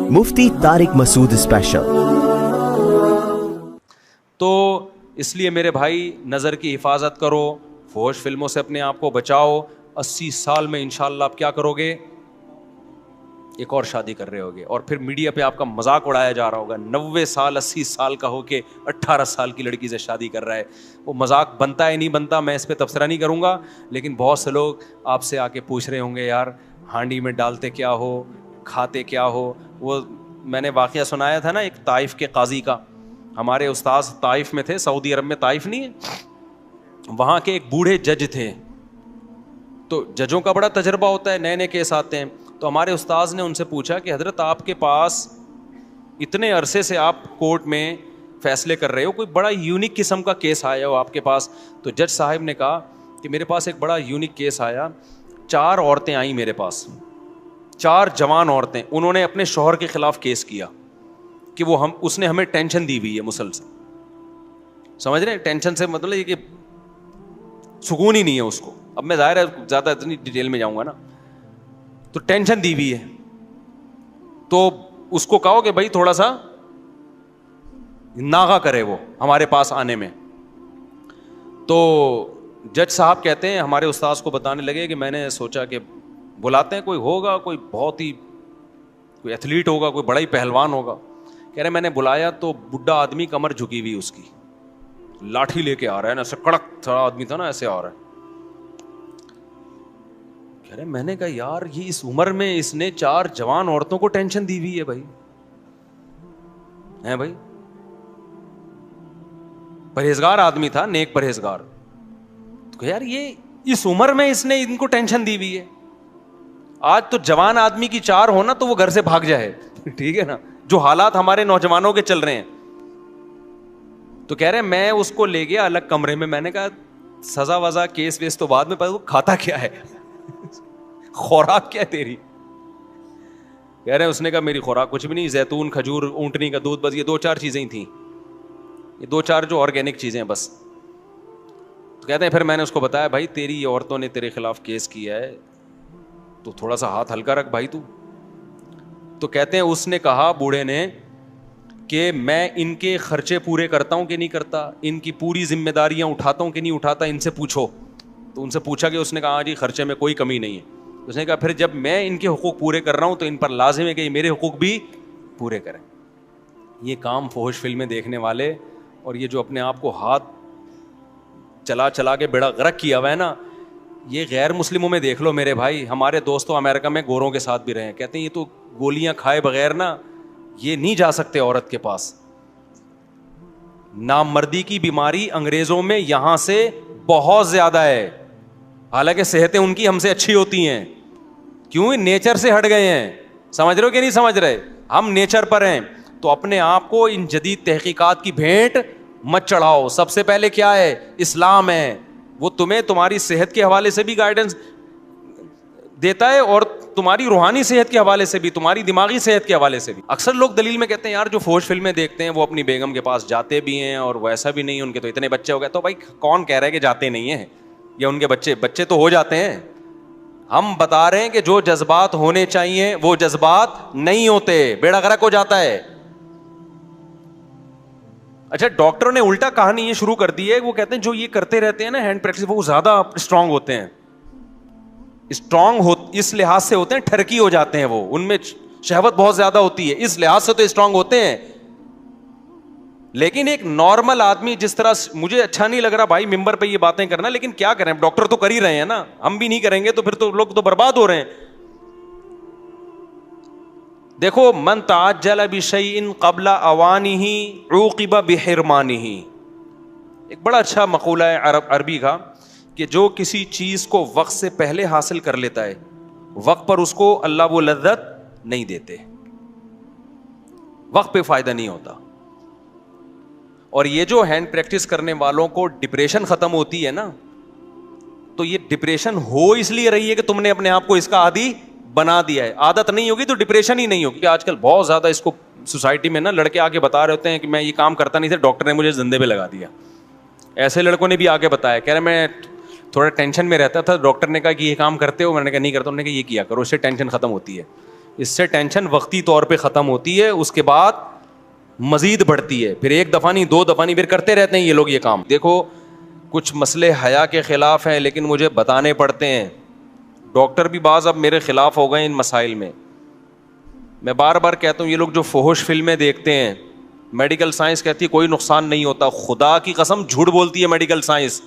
مفتی طارق مسعود special. تو اس لیے میرے بھائی نظر کی حفاظت کرو، فحش فلموں سے اپنے آپ کو بچاؤ۔ 80 سال میں انشاءاللہ آپ کیا کرو گے؟ ایک اور شادی کر رہے ہوگے، اور پھر میڈیا پہ آپ کا مذاق اڑایا جا رہا ہوگا 90 سال 80 سال کا ہو کے 18 سال کی لڑکی سے شادی کر رہا ہے۔ وہ مذاق بنتا ہے نہیں بنتا میں اس پہ تبصرہ نہیں کروں گا، لیکن بہت سے لوگ آپ سے آ کے پوچھ رہے ہوں گے یار ہانڈی میں ڈالتے کیا ہو، کھاتے کیا ہو۔ وہ میں نے واقعہ سنایا تھا نا ایک طائف کے قاضی کا، ہمارے استاذ طائف میں تھے، سعودی عرب میں طائف نہیں ہے، وہاں کے ایک بوڑھے جج تھے۔ تو ججوں کا بڑا تجربہ ہوتا ہے، نئے نئے کیس آتے ہیں۔ تو ہمارے استاذ نے ان سے پوچھا کہ حضرت آپ کے پاس اتنے عرصے سے آپ کورٹ میں فیصلے کر رہے ہو، کوئی بڑا یونیک قسم کا کیس آیا ہو آپ کے پاس؟ تو جج صاحب نے کہا کہ میرے پاس ایک بڑا یونیک کیس آیا، 4 عورتیں آئیں میرے پاس، 4 جوان عورتیں، انہوں نے اپنے شوہر کے خلاف کیس کیا کہ وہ اس نے ہمیں ٹینشن دی ہوئی ہے مسلسل۔ سمجھ رہے ہیں ٹینشن سے مطلب یہ کہ سکون ہی نہیں ہے اس کو۔ اب میں ظاہر ہے زیادہ اتنی ڈیٹیل میں جاؤں گا نا، تو ٹینشن دی ہوئی ہے، تو اس کو کہو کہ بھائی تھوڑا سا ناغہ کرے وہ ہمارے پاس آنے میں۔ تو جج صاحب کہتے ہیں ہمارے استاذ کو بتانے لگے کہ میں نے سوچا کہ بلاتے ہیں کوئی ہوگا، کوئی بہت ہی کوئی ایتھلیٹ ہوگا، کوئی بڑا ہی پہلوان ہوگا۔ کہہ رہے میں نے بلایا تو بڈھا آدمی کمر جھکی ہوئی اس کی، لاٹھی لے کے آ رہا ہے نا، ایسے کڑک تھوڑا آدمی تھا نا، ایسے آ رہا ہے۔ کہہ رہے میں نے کہا یار یہ اس عمر میں اس نے 4 جوان عورتوں کو ٹینشن دی ہوئی ہے بھائی، ہیں بھائی؟ پرہیزگار آدمی تھا، نیک پرہیزگار۔ تو کہ یار یہ اس عمر میں اس نے ان کو ٹینشن دی ہوئی ہے۔ آج تو جوان آدمی کی 4 ہونا تو وہ گھر سے بھاگ جائے، ٹھیک ہے نا، جو حالات ہمارے نوجوانوں کے چل رہے ہیں۔ تو کہہ رہے میں اس کو لے گیا الگ کمرے میں، میں نے کہا سزا وزا کیس ویس تو بعد میں، پتا وہ کھاتا کیا ہے، خوراک کیا ہے تیری؟ کہہ رہے اس نے کہا میری خوراک کچھ بھی نہیں، زیتون، کھجور، اونٹنی کا دودھ، بس یہ 2-4 چیزیں ہی تھیں، یہ 2-4 جو آرگینک چیزیں ہیں بس۔ تو کہتے ہیں پھر میں نے اس کو بتایا بھائی تیری عورتوں نے تیرے خلاف کیس کیا ہے تو تھوڑا سا ہاتھ ہلکا رکھ بھائی تو۔ تو کہتے ہیں اس نے کہا بوڑھے نے کہ میں ان کے خرچے پورے کرتا ہوں کہ نہیں کرتا، ان کی پوری ذمہ داریاں اٹھاتا ہوں کہ نہیں اٹھاتا، ان سے پوچھو۔ تو ان سے پوچھا کہ اس نے کہا ہاں جی خرچے میں کوئی کمی نہیں ہے۔ اس نے کہا پھر جب میں ان کے حقوق پورے کر رہا ہوں تو ان پر لازم ہے کہ یہ میرے حقوق بھی پورے کریں۔ یہ کام فحش فلمیں دیکھنے والے اور یہ جو اپنے آپ کو ہاتھ چلا چلا کے بیڑا غرق کیا ہوا ہے نا، یہ غیر مسلموں میں دیکھ لو میرے بھائی۔ ہمارے دوستوں امریکہ میں گوروں کے ساتھ بھی رہے ہیں، کہتے ہیں یہ تو گولیاں کھائے بغیر نا یہ نہیں جا سکتے عورت کے پاس۔ نامردی کی بیماری انگریزوں میں یہاں سے بہت زیادہ ہے، حالانکہ صحتیں ان کی ہم سے اچھی ہوتی ہیں۔ کیوں؟ نیچر سے ہٹ گئے ہیں۔ سمجھ رہے ہو کہ نہیں سمجھ رہے؟ ہم نیچر پر ہیں۔ تو اپنے آپ کو ان جدید تحقیقات کی بھینٹ مت چڑھاؤ۔ سب سے پہلے کیا ہے؟ اسلام ہے، وہ تمہیں تمہاری صحت کے حوالے سے بھی گائیڈنس دیتا ہے اور تمہاری روحانی صحت کے حوالے سے بھی، تمہاری دماغی صحت کے حوالے سے بھی۔ اکثر لوگ دلیل میں کہتے ہیں یار جو فحش فلمیں دیکھتے ہیں وہ اپنی بیگم کے پاس جاتے بھی ہیں اور وہ ایسا بھی نہیں، ان کے تو اتنے بچے ہو گئے۔ تو بھائی کون کہہ رہا ہے کہ جاتے نہیں ہیں، یا ان کے بچے تو ہو جاتے ہیں؟ ہم بتا رہے ہیں کہ جو جذبات ہونے چاہیے وہ جذبات نہیں ہوتے، بیڑا غرق ہو جاتا ہے۔ اچھا ڈاکٹروں نے الٹا کہانی یہ شروع کر دی ہے، وہ کہتے ہیں جو یہ کرتے رہتے ہیں نا ہینڈ پریکٹس، وہ زیادہ اسٹرانگ ہوتے ہیں۔ اسٹرانگ اس لحاظ سے ہوتے ہیں ٹھرکی ہو جاتے ہیں، وہ ان میں شہوت بہت زیادہ ہوتی ہے، اس لحاظ سے تو اسٹرانگ ہوتے ہیں۔ لیکن ایک نارمل آدمی جس طرح، مجھے اچھا نہیں لگ رہا بھائی ممبر پہ یہ باتیں کرنا، لیکن کیا کریں، ڈاکٹر تو کر ہی رہے ہیں نا، ہم بھی نہیں کریں گے تو پھر تو لوگ تو برباد ہو رہے ہیں۔ دیکھو من تعجل بشیء قبل اوانہ عوقب بحرمانہ، ایک بڑا اچھا مقولہ ہے عربی کا کہ جو کسی چیز کو وقت سے پہلے حاصل کر لیتا ہے وقت پر اس کو اللہ وہ لذت نہیں دیتے، وقت پہ فائدہ نہیں ہوتا۔ اور یہ جو ہینڈ پریکٹس کرنے والوں کو ڈپریشن ختم ہوتی ہے نا، تو یہ ڈپریشن ہو اس لیے رہی ہے کہ تم نے اپنے آپ کو اس کا عادی بنا دیا ہے۔ عادت نہیں ہوگی تو ڈپریشن ہی نہیں ہوگی۔ آج کل بہت زیادہ اس کو سوسائٹی میں نا لڑکے آ کے بتا رہے ہوتے ہیں کہ میں یہ کام کرتا نہیں تھا، ڈاکٹر نے مجھے زندے پہ لگا دیا۔ ایسے لڑکوں نے بھی آ کے بتایا، کہہ رہے میں تھوڑا ٹینشن میں رہتا تھا، ڈاکٹر نے کہا کہ یہ کام کرتے ہو، میں نے کہا نہیں کرتا، انہوں نے کہا یہ کیا کرو، اس سے ٹینشن ختم ہوتی ہے۔ اس سے ٹینشن وقتی طور پہ ختم ہوتی ہے, اس کے بعد مزید بڑھتی ہے, پھر ایک دفعہ نہیں, دو دفعہ نہیں, پھر کرتے رہتے ہیں یہ لوگ یہ کام. دیکھو کچھ مسئلے حیا کے خلاف ہیں لیکن مجھے بتانے پڑتے ہیں. ڈاکٹر بھی بعض اب میرے خلاف ہو گئے ان مسائل میں. میں بار بار کہتا ہوں یہ لوگ جو فحش فلمیں دیکھتے ہیں, میڈیکل سائنس کہتی ہے کوئی نقصان نہیں ہوتا, خدا کی قسم جھوٹ بولتی ہے میڈیکل سائنس.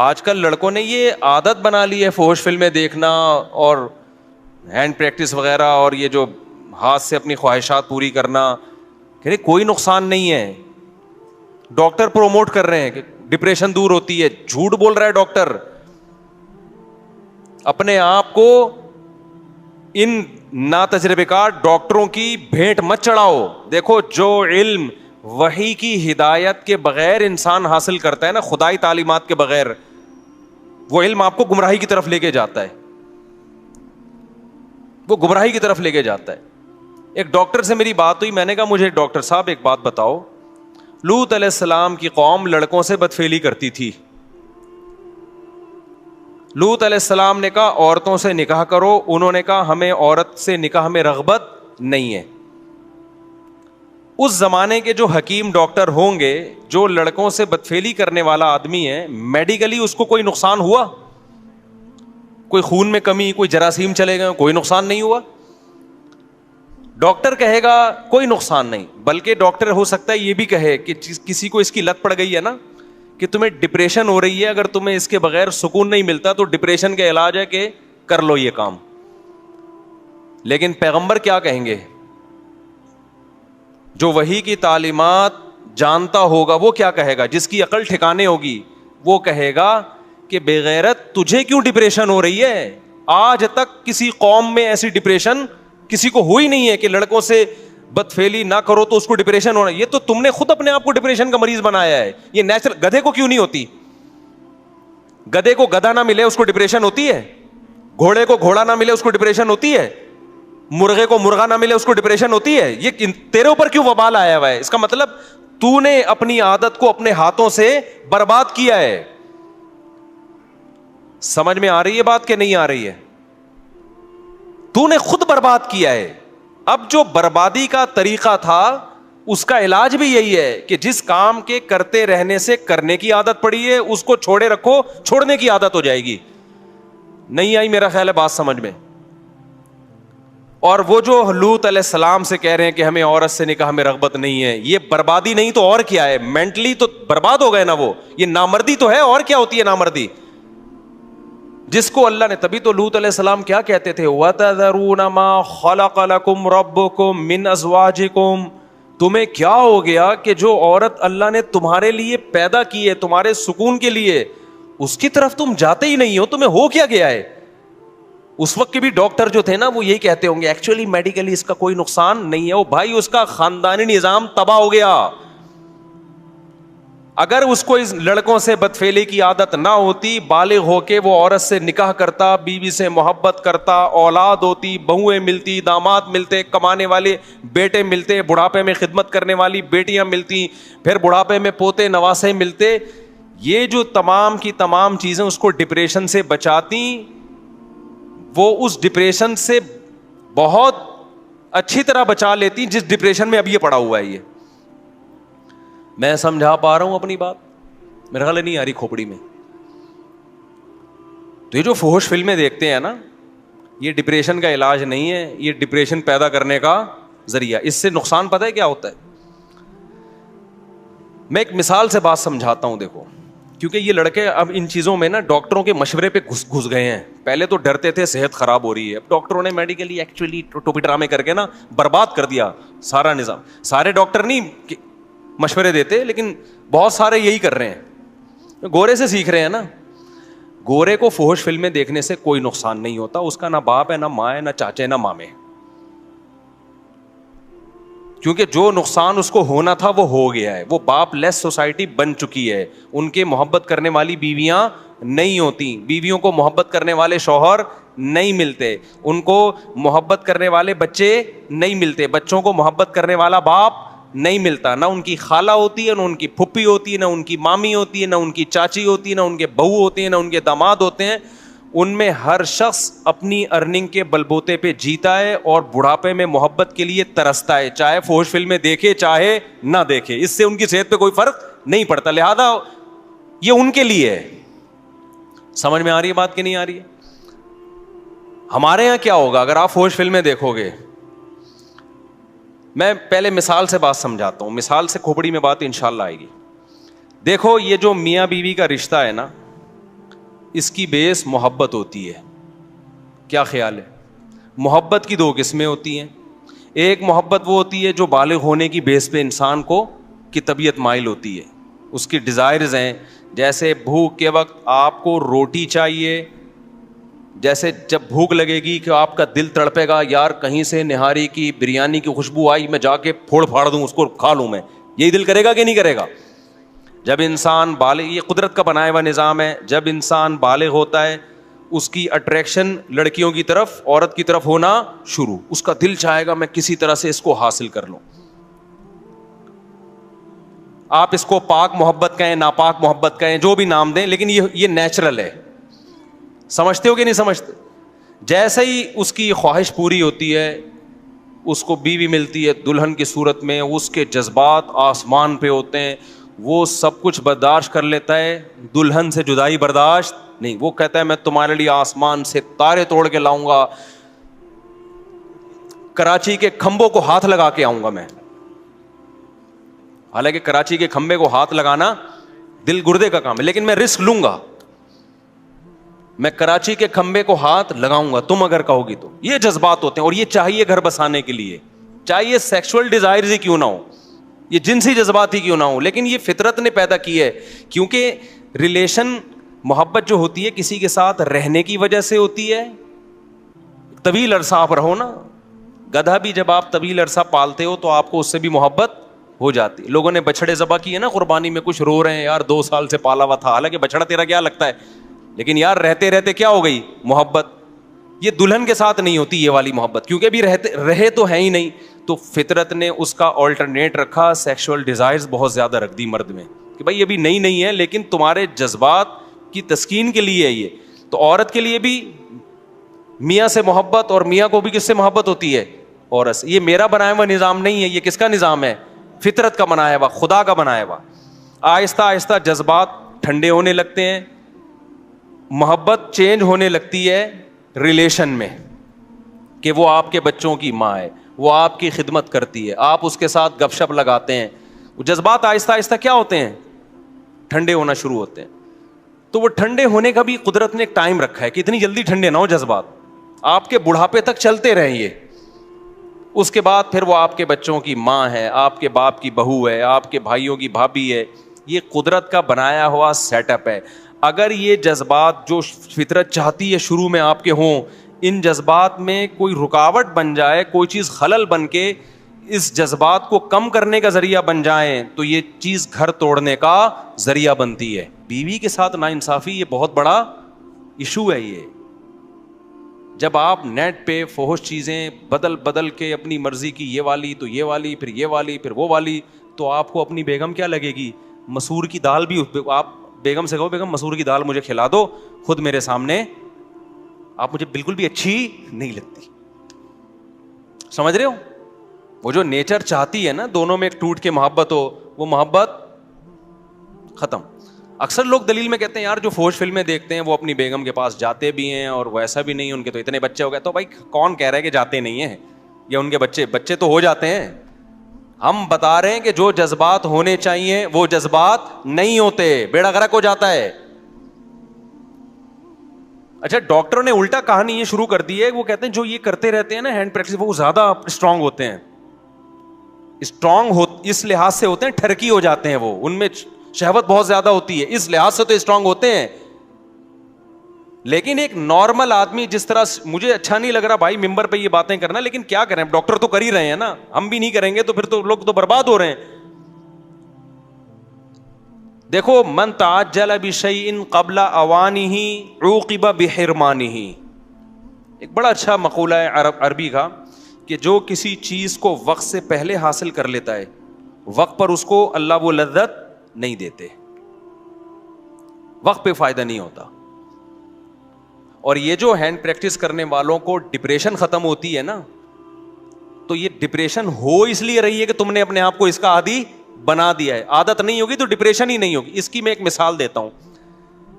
آج کل لڑکوں نے یہ عادت بنا لی ہے فحش فلمیں دیکھنا اور ہینڈ پریکٹس وغیرہ, اور یہ جو ہاتھ سے اپنی خواہشات پوری کرنا, کہ کوئی نقصان نہیں ہے. ڈاکٹر پروموٹ کر رہے ہیں کہ ڈپریشن دور ہوتی ہے, جھوٹ بول رہا ہے ڈاکٹر. اپنے آپ کو ان ناتجربے کار ڈاکٹروں کی بھیٹ مت چڑھاؤ. دیکھو جو علم وحی کی ہدایت کے بغیر انسان حاصل کرتا ہے نا, خدائی تعلیمات کے بغیر, وہ علم آپ کو گمراہی کی طرف لے کے جاتا ہے, وہ گمراہی کی طرف لے کے جاتا ہے. ایک ڈاکٹر سے میری بات ہوئی, میں نے کہا مجھے ڈاکٹر صاحب ایک بات بتاؤ, لوط علیہ السلام کی قوم لڑکوں سے بدفعلی کرتی تھی. لوط علیہ السلام نے کہا عورتوں سے نکاح کرو, انہوں نے کہا ہمیں عورت سے نکاح میں رغبت نہیں ہے. اس زمانے کے جو حکیم ڈاکٹر ہوں گے, جو لڑکوں سے بدفعلی کرنے والا آدمی ہے, میڈیکلی اس کو کوئی نقصان ہوا؟ کوئی خون میں کمی, کوئی جراثیم چلے گئے, کوئی نقصان نہیں ہوا. ڈاکٹر کہے گا کوئی نقصان نہیں, بلکہ ڈاکٹر ہو سکتا ہے یہ بھی کہے کہ کسی کو اس کی لت پڑ گئی ہے نا, کہ تمہیں ڈپریشن ہو رہی ہے, اگر تمہیں اس کے بغیر سکون نہیں ملتا تو ڈپریشن کا علاج ہے کہ کر لو یہ کام. لیکن پیغمبر کیا کہیں گے؟ جو وحی کی تعلیمات جانتا ہوگا وہ کیا کہے گا؟ جس کی عقل ٹھکانے ہوگی وہ کہے گا کہ بے غیرت تجھے کیوں ڈپریشن ہو رہی ہے؟ آج تک کسی قوم میں ایسی ڈپریشن کسی کو ہوئی نہیں ہے کہ لڑکوں سے بدفعلی نہ کرو تو اس کو ڈپریشن ہونا. یہ تو تم نے خود اپنے آپ کو ڈپریشن کا مریض بنایا ہے. یہ نیچرل. گدھے کو کیوں نہیں ہوتی؟ گدھے کو گدھا نہ ملے اس کو ڈپریشن ہوتی ہے, گھوڑے کو گھوڑا نہ ملے اس کو ڈپریشن ہوتی ہے, مرغے کو مرغا نہ ملے اس کو ڈپریشن ہوتی ہے. یہ تیرے اوپر کیوں وبال آیا ہوا ہے؟ اس کا مطلب تو نے اپنی عادت کو اپنے ہاتھوں سے برباد کیا ہے. سمجھ میں آ رہی ہے بات کہ نہیں آ رہی ہے؟ تو نے خود برباد کیا ہے. اب جو بربادی کا طریقہ تھا اس کا علاج بھی یہی ہے کہ جس کام کے کرتے رہنے سے کرنے کی عادت پڑی ہے اس کو چھوڑے رکھو, چھوڑنے کی عادت ہو جائے گی. نہیں آئی میرا خیال ہے بات سمجھ میں؟ اور وہ جو لوط علیہ السلام سے کہہ رہے ہیں کہ ہمیں عورت سے نکاح میں رغبت نہیں ہے, یہ بربادی نہیں تو اور کیا ہے؟ مینٹلی تو برباد ہو گئے نا وہ. یہ نامردی تو ہے, اور کیا ہوتی ہے نامردی؟ جس کو اللہ نے, تبھی تو لوط علیہ السلام کیا کہتے تھے, وَتَذَرُونَ مَا خَلَقَ لَكُمْ رَبُّكُمْ مِنْ أَزْوَاجِكُمْ. تمہیں کیا ہو گیا کہ جو عورت اللہ نے تمہارے لیے پیدا کی ہے تمہارے سکون کے لیے, اس کی طرف تم جاتے ہی نہیں ہو؟ تمہیں ہو کیا گیا ہے؟ اس وقت کے بھی ڈاکٹر جو تھے نا وہ یہی کہتے ہوں گے ایکچولی میڈیکلی اس کا کوئی نقصان نہیں ہے. وہ بھائی اس کا خاندانی نظام تباہ ہو گیا. اگر اس کو اس لڑکوں سے بدفعلی کی عادت نہ ہوتی, بالغ ہو کے وہ عورت سے نکاح کرتا, بیوی سے محبت کرتا, اولاد ہوتی, بہویں ملتی, داماد ملتے, کمانے والے بیٹے ملتے, بڑھاپے میں خدمت کرنے والی بیٹیاں ملتی, پھر بڑھاپے میں پوتے نواسے ملتے, یہ جو تمام کی تمام چیزیں اس کو ڈپریشن سے بچاتی, وہ اس ڈپریشن سے بہت اچھی طرح بچا لیتی جس ڈپریشن میں اب یہ پڑا ہوا ہے. یہ میں سمجھا پا رہا ہوں اپنی بات؟ میرا خیال نہیں آ رہی کھوپڑی میں. تو یہ جو فحش فلمیں دیکھتے ہیں نا, یہ ڈپریشن کا علاج نہیں ہے, یہ ڈپریشن پیدا کرنے کا ذریعہ. اس سے نقصان پتہ ہے کیا ہوتا ہے؟ میں ایک مثال سے بات سمجھاتا ہوں. دیکھو, کیونکہ یہ لڑکے اب ان چیزوں میں نا ڈاکٹروں کے مشورے پہ گھس گئے ہیں. پہلے تو ڈرتے تھے صحت خراب ہو رہی ہے, اب ڈاکٹروں نے میڈیکلی ایکچولی ٹوپی ڈرامے کر کے نا برباد کر دیا سارا نظام. سارے ڈاکٹر نہیں مشورے دیتے, لیکن بہت سارے یہی کر رہے ہیں, گورے سے سیکھ رہے ہیں نا. گورے کو فحش فلمیں دیکھنے سے کوئی نقصان نہیں ہوتا. اس کا نہ باپ ہے, نہ ماں ہے, نہ چاچے, نہ مامے, کیونکہ جو نقصان اس کو ہونا تھا وہ ہو گیا ہے. وہ باپ لیس سوسائٹی بن چکی ہے. ان کے محبت کرنے والی بیویاں نہیں ہوتی, بیویوں کو محبت کرنے والے شوہر نہیں ملتے, ان کو محبت کرنے والے بچے نہیں ملتے, بچوں کو محبت کرنے والا باپ نہیں ملتا. نہ ان کی خالہ ہوتی ہے, نہ ان کی پھپھی ہوتی ہے, نہ ان کی مامی ہوتی ہے, نہ ان کی چاچی ہوتی ہے, نہ ان کے بہو ہوتی ہیں, نہ ان کے داماد ہوتے ہیں. ان میں ہر شخص اپنی ارننگ کے بلبوتے پہ جیتا ہے اور بڑھاپے میں محبت کے لیے ترستا ہے, چاہے فوش فلمیں دیکھے چاہے نہ دیکھے, اس سے ان کی صحت پہ کوئی فرق نہیں پڑتا, لہذا یہ ان کے لیے ہے. سمجھ میں آ رہی ہے بات کہ نہیں آ رہی ہے؟ ہمارے یہاں کیا ہوگا اگر آپ فوش فلمیں دیکھو گے؟ میں پہلے مثال سے بات سمجھاتا ہوں, مثال سے کھوپڑی میں بات انشاءاللہ آئے گی. دیکھو یہ جو میاں بیوی کا رشتہ ہے نا, اس کی بیس محبت ہوتی ہے. کیا خیال ہے؟ محبت کی دو قسمیں ہوتی ہیں. ایک محبت وہ ہوتی ہے جو بالغ ہونے کی بیس پہ انسان کو کی طبیعت مائل ہوتی ہے, اس کی ڈیزائرز ہیں. جیسے بھوک کے وقت آپ کو روٹی چاہیے, جیسے جب بھوک لگے گی کہ آپ کا دل تڑپے گا, یار کہیں سے نہاری کی بریانی کی خوشبو آئی, میں جا کے پھوڑ پھاڑ دوں اس کو, کھا لوں میں, یہی دل کرے گا کہ نہیں کرے گا؟ جب انسان بالغ, یہ قدرت کا بنایا ہوا نظام ہے, جب انسان بالغ ہوتا ہے اس کی اٹریکشن لڑکیوں کی طرف, عورت کی طرف ہونا شروع, اس کا دل چاہے گا میں کسی طرح سے اس کو حاصل کر لوں. آپ اس کو پاک محبت کہیں, ناپاک محبت کہیں, جو بھی نام دیں, لیکن یہ نیچرل ہے. سمجھتے ہو کہ نہیں سمجھتے؟ جیسے ہی اس کی خواہش پوری ہوتی ہے, اس کو بیوی ملتی ہے دلہن کی صورت میں, اس کے جذبات آسمان پہ ہوتے ہیں, وہ سب کچھ برداشت کر لیتا ہے, دلہن سے جدائی برداشت نہیں. وہ کہتا ہے میں تمہارے لیے آسمان سے تارے توڑ کے لاؤں گا, کراچی کے کھمبوں کو ہاتھ لگا کے آؤں گا میں. حالانکہ کراچی کے کھمبے کو ہاتھ لگانا دل گردے کا کام ہے, لیکن میں رسک لوں گا, میں کراچی کے کھمبے کو ہاتھ لگاؤں گا تم اگر کہو گی تو. یہ جذبات ہوتے ہیں, اور یہ چاہیے گھر بسانے کے لیے, چاہیے سیکسول ڈیزائرز ہی کیوں نہ ہو, یہ جنسی جذبات ہی کیوں نہ ہو, لیکن یہ فطرت نے پیدا کی ہے. کیونکہ ریلیشن, محبت جو ہوتی ہے کسی کے ساتھ رہنے کی وجہ سے ہوتی ہے. طویل عرصہ آپ رہو نا, گدھا بھی جب آپ طویل عرصہ پالتے ہو تو آپ کو اس سے بھی محبت ہو جاتی. لوگوں نے بچڑے ذبح کیے نا قربانی میں, کچھ رو رہے ہیں یار 2 سال سے پالا ہوا تھا, حالانکہ بچڑا تیرا کیا لگتا ہے, لیکن یار رہتے رہتے کیا ہو گئی محبت. یہ دلہن کے ساتھ نہیں ہوتی یہ والی محبت, کیونکہ ابھی رہے تو ہے ہی نہیں. تو فطرت نے اس کا آلٹرنیٹ رکھا, سیکشول ڈیزائرز بہت زیادہ رکھ دی مرد میں, کہ بھائی ابھی نہیں ہے لیکن تمہارے جذبات کی تسکین کے لیے ہے یہ. تو عورت کے لیے بھی میاں سے محبت, اور میاں کو بھی کس سے محبت ہوتی ہے؟ عورت سے. یہ میرا بنایا ہوا نظام نہیں ہے, یہ کس کا نظام ہے؟ فطرت کا بنایا ہوا, خدا کا بنایا ہوا. آہستہ آہستہ جذبات ٹھنڈے ہونے لگتے ہیں, محبت چینج ہونے لگتی ہے ریلیشن میں, کہ وہ آپ کے بچوں کی ماں ہے, وہ آپ کی خدمت کرتی ہے, آپ اس کے ساتھ گپ شپ لگاتے ہیں. وہ جذبات آہستہ آہستہ کیا ہوتے ہیں؟ ٹھنڈے ہونا شروع ہوتے ہیں. تو وہ ٹھنڈے ہونے کا بھی قدرت نے ایک ٹائم رکھا ہے کہ اتنی جلدی ٹھنڈے نہ ہو جذبات, آپ کے بڑھاپے تک چلتے رہیں یہ. اس کے بعد پھر وہ آپ کے بچوں کی ماں ہے, آپ کے باپ کی بہو ہے, آپ کے بھائیوں کی بھابھی ہے. یہ قدرت کا بنایا ہوا سیٹ اپ ہے. اگر یہ جذبات جو فطرت چاہتی ہے شروع میں آپ کے ہوں, ان جذبات میں کوئی رکاوٹ بن جائے, کوئی چیز خلل بن کے اس جذبات کو کم کرنے کا ذریعہ بن جائیں, تو یہ چیز گھر توڑنے کا ذریعہ بنتی ہے. بیوی کے ساتھ ناانصافی یہ بہت بڑا ایشو ہے. یہ جب آپ نیٹ پہ فحش چیزیں بدل کے اپنی مرضی کی, یہ والی تو یہ والی, پھر یہ والی, پھر وہ والی, تو آپ کو اپنی بیگم کیا لگے گی؟ مسور کی دال بھی آپ بیگم سے کہو بیگم مسور کی دال مجھے کھلا دو, خود میرے سامنے آپ مجھے بالکل بھی اچھی نہیں لگتی. سمجھ رہے ہو؟ وہ جو نیچر چاہتی ہے نا دونوں میں ایک ٹوٹ کے محبت ہو, وہ محبت ختم. اکثر لوگ دلیل میں کہتے ہیں یار جو فوش فلمیں دیکھتے ہیں وہ اپنی بیگم کے پاس جاتے بھی ہیں, اور ویسا بھی نہیں, ان کے تو اتنے بچے ہو گئے. تو بھائی کون کہہ رہا ہے کہ جاتے نہیں ہیں, یا ان کے بچے تو ہو جاتے ہیں. ہم بتا رہے ہیں کہ جو جذبات ہونے چاہیے وہ جذبات نہیں ہوتے, بیڑا غرق ہو جاتا ہے. اچھا ڈاکٹروں نے الٹا کہانی یہ شروع کر دی ہے, وہ کہتے ہیں جو یہ کرتے رہتے ہیں نا ہینڈ پریکٹس, وہ زیادہ اسٹرانگ ہوتے ہیں. اس لحاظ سے ہوتے ہیں, ٹھرکی ہو جاتے ہیں وہ, ان میں شہوت بہت زیادہ ہوتی ہے, اس لحاظ سے تو اسٹرانگ ہوتے ہیں. لیکن ایک نارمل آدمی, جس طرح مجھے اچھا نہیں لگ رہا بھائی ممبر پہ یہ باتیں کرنا, لیکن کیا کریں, ڈاکٹر تو کر ہی رہے ہیں نا, ہم بھی نہیں کریں گے تو پھر تو لوگ تو برباد ہو رہے ہیں. دیکھو من تعجل بشیء قبل اوانہ عوقب بحرمانہ, ایک بڑا اچھا مقولہ ہے عربی کا, کہ جو کسی چیز کو وقت سے پہلے حاصل کر لیتا ہے وقت پر اس کو اللہ وہ لذت نہیں دیتے, وقت پہ فائدہ نہیں ہوتا. اور یہ جو ہینڈ پریکٹس کرنے والوں کو ڈپریشن ختم ہوتی ہے نا, تو یہ ڈپریشن ہو اس لیے رہی ہے کہ تم نے اپنے آپ کو اس کا عادی بنا دیا ہے. عادت نہیں ہوگی تو ڈپریشن ہی نہیں ہوگی. اس کی میں ایک مثال دیتا ہوں.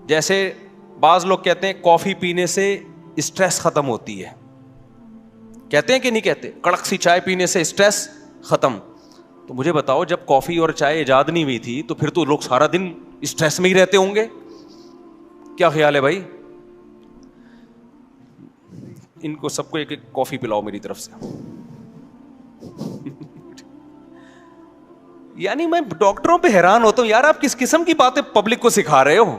جیسے بعض لوگ کہتے ہیں کافی پینے سے اسٹریس ختم ہوتی ہے, کہتے ہیں کہ نہیں کہتے, کڑک سی چائے پینے سے اسٹریس ختم. تو مجھے بتاؤ, جب کافی اور چائے ایجاد نہیں ہوئی تھی تو پھر تو لوگ سارا دن اسٹریس میں ہی رہتے ہوں گے. کیا خیال ہے بھائی؟ ان کو سب کو ایک ایک کافی پلاؤ میری طرف سے. یعنی میں ڈاکٹروں پہ حیران ہوتا ہوں, یار آپ کس قسم کی باتیں پبلک کو سکھا رہے ہو.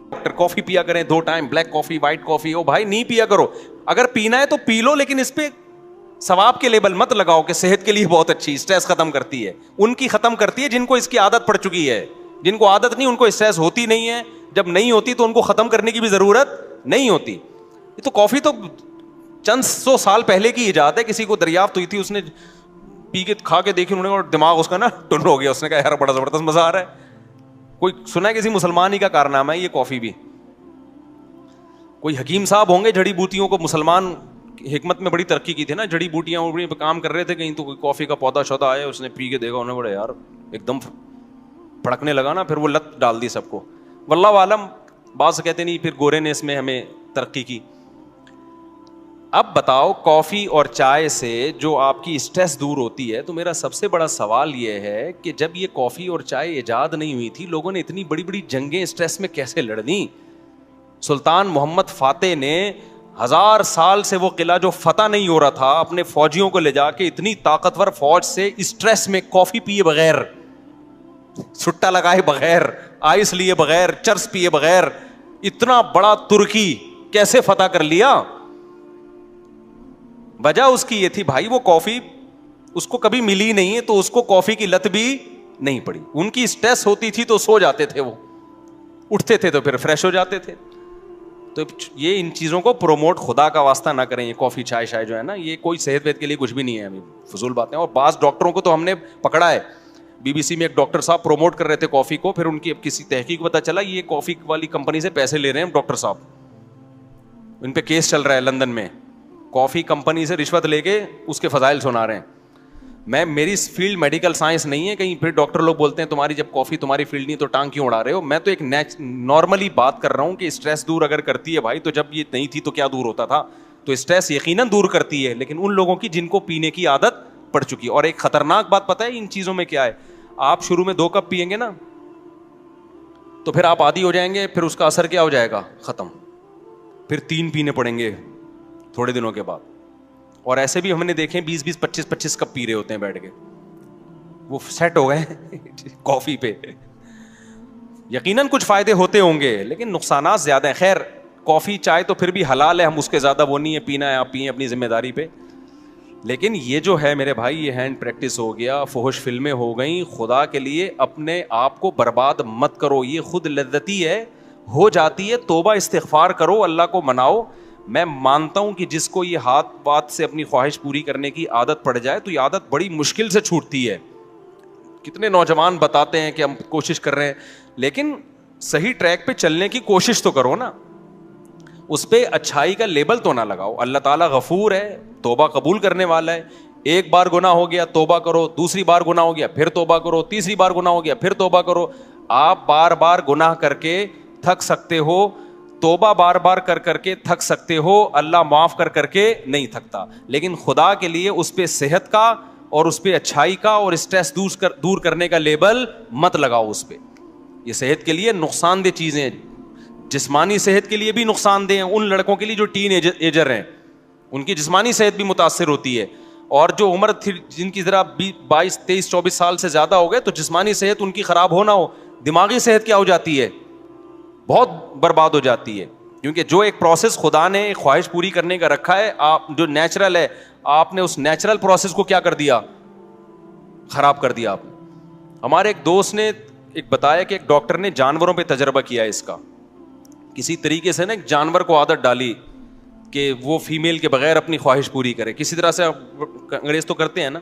ڈاکٹر کافی پیا کریں 2 ٹائم, بلیک کافی, وائٹ کافی. او بھائی نہیں پیا کرو, اگر پینا ہے تو پی لو, لیکن اس پہ ثواب کے لیبل مت لگاؤ کہ صحت کے لیے بہت اچھی, اسٹریس ختم کرتی ہے. ان کی ختم کرتی ہے جن کو اس کی عادت پڑ چکی ہے. جن کو عادت نہیں ان کو اسٹریس ہوتی نہیں ہے. جب نہیں ہوتی تو ان کو ختم کرنے کی بھی ضرورت نہیں ہوتی. یہ تو کافی تو چند 100 سال پہلے کی ایجاد ہے. کسی کو دریافت ہوئی تھی, اس نے پی کے کھا کے دیکھی انہوں نے, دماغ اس کا نا ٹن ہو گیا. اس نے کہا یار بڑا زبردست مزہ آ رہا ہے. کوئی سنا ہے کسی مسلمان ہی کا کارنامہ ہے یہ کافی بھی. کوئی حکیم صاحب ہوں گے, جڑی بوٹیوں کو مسلمان حکمت میں بڑی ترقی کی تھی نا, جڑی بوٹیاں پہ کام کر رہے تھے کہیں, تو کوئی کافی کا پودا شودا آیا, اس نے پی کے دیکھا, انہیں بڑا یار ایک دم پھڑکنے لگا نا, پھر وہ لت ڈال دی سب کو. واللہ عالم, بعض کہتے نہیں پھر گورے نے اس میں ہمیں ترقی کی. اب بتاؤ, کافی اور چائے سے جو آپ کی اسٹریس دور ہوتی ہے, تو میرا سب سے بڑا سوال یہ ہے کہ جب یہ کافی اور چائے ایجاد نہیں ہوئی تھی, لوگوں نے اتنی بڑی بڑی جنگیں اسٹریس میں کیسے لڑنی. سلطان محمد فاتح نے 1000 سال سے وہ قلعہ جو فتح نہیں ہو رہا تھا, اپنے فوجیوں کو لے جا کے اتنی طاقتور فوج سے اسٹریس میں کافی پیے بغیر, چھٹا لگائے بغیر, آئس لیے بغیر, چرس پیے بغیر, اتنا بڑا ترکی کیسے فتح کر لیا. وجہ اس کی یہ تھی بھائی, وہ کافی اس کو کبھی ملی نہیں ہے, تو اس کو کافی کی لت بھی نہیں پڑی. ان کی اسٹریس ہوتی تھی تو سو جاتے تھے, وہ اٹھتے تھے تو پھر فریش ہو جاتے تھے. تو یہ ان چیزوں کو پروموٹ خدا کا واسطہ نہ کریں. یہ کافی چائے شائے جو ہے نا, یہ کوئی صحت ویت کے لیے کچھ بھی نہیں ہے, فضول باتیں. اور بعض ڈاکٹروں کو تو ہم نے پکڑا ہے. بی بی سی میں ایک ڈاکٹر صاحب پروموٹ کر رہے تھے کافی کو, پھر ان کی کسی تحقیق پتہ چلا یہ کافی والی کمپنی سے پیسے لے رہے ہیں ڈاکٹر صاحب. ان پہ کیس چل رہا ہے لندن میں, کافی کمپنی سے رشوت لے کے اس کے فضائل سنا رہے ہیں. میری فیلڈ میڈیکل سائنس نہیں ہے, کہیں پھر ڈاکٹر لوگ بولتے ہیں تمہاری جب کافی تمہاری فیلڈ نہیں تو ٹانگ کیوں اڑا رہے ہو. میں تو ایک نارملی بات کر رہا ہوں کہ اسٹریس دور اگر کرتی ہے بھائی, تو جب یہ نہیں تھی تو کیا دور ہوتا تھا. تو اسٹریس یقیناً دور کرتی ہے, لیکن ان لوگوں کی جن کو پینے کی عادت پڑ چکی. اور ایک خطرناک بات پتہ ہے ان چیزوں میں کیا ہے, آپ شروع میں 2 کپ پیئیں گے نا, تو پھر آپ عادی ہو جائیں گے, پھر اس کا اثر کیا ہو جائے گا, ختم. پھر 3 پینے پڑیں گے تھوڑے دنوں کے بعد. اور ایسے بھی ہم نے دیکھے 20-20, 25-25 کپ پی رہے ہوتے ہیں بیٹھ کے, وہ سیٹ ہو گئے کافی پہ. یقیناً کچھ فائدے ہوتے ہوں گے, لیکن نقصانات زیادہ ہیں. خیر, کافی چائے تو پھر بھی حلال ہے, ہم اس کے زیادہ وہ نہیں ہے, پینا ہے آپ پئیں اپنی ذمہ داری پہ. لیکن یہ جو ہے میرے بھائی, یہ ہینڈ پریکٹس ہو گیا, فحش فلمیں ہو گئیں. خدا کے لیے اپنے آپ کو برباد مت کرو, یہ خود لذتی ہے, ہو جاتی ہے. توبہ استغفار کرو, اللہ کو مناؤ. میں مانتا ہوں کہ جس کو یہ ہاتھ بات سے اپنی خواہش پوری کرنے کی عادت پڑ جائے تو یہ عادت بڑی مشکل سے چھوٹتی ہے. کتنے نوجوان بتاتے ہیں کہ ہم کوشش کر رہے ہیں, لیکن صحیح ٹریک پہ چلنے کی کوشش تو کرو نا, اس پہ اچھائی کا لیبل تو نہ لگاؤ. اللہ تعالیٰ غفور ہے, توبہ قبول کرنے والا ہے. ایک بار گناہ ہو گیا توبہ کرو, دوسری بار گناہ ہو گیا پھر توبہ کرو, تیسری بار گناہ ہو گیا پھر توبہ کرو. آپ بار بار گناہ کر کے تھک سکتے ہو, توبہ بار بار کر کے تھک سکتے ہو, اللہ معاف کر کے نہیں تھکتا. لیکن خدا کے لیے اس پہ صحت کا اور اس پہ اچھائی کا اور اسٹریس دور کرنے کا لیبل مت لگاؤ اس پہ. یہ صحت کے لیے نقصان دہ چیزیں ہیں, جسمانی صحت کے لیے بھی نقصان دہ ہیں. ان لڑکوں کے لیے جو ٹین ایجر ہیں, ان کی جسمانی صحت بھی متاثر ہوتی ہے. اور جو عمر تھی جن کی ذرا 22, 23, 24 سال سے زیادہ ہو گئے, تو جسمانی صحت ان کی خراب ہو نہ ہو, دماغی صحت کیا ہو جاتی ہے, بہت برباد ہو جاتی ہے. کیونکہ جو ایک پروسیس خدا نے ایک خواہش پوری کرنے کا رکھا ہے, آپ جو نیچرل ہے, آپ نے اس نیچرل پروسیس کو کیا کر دیا, خراب کر دیا آپ نے. ہمارے ایک دوست نے ایک بتایا کہ ایک ڈاکٹر نے جانوروں پہ تجربہ کیا اس کا. کسی طریقے سے نا ایک جانور کو عادت ڈالی کہ وہ فیمیل کے بغیر اپنی خواہش پوری کرے, کسی طرح سے. انگریز تو کرتے ہیں نا.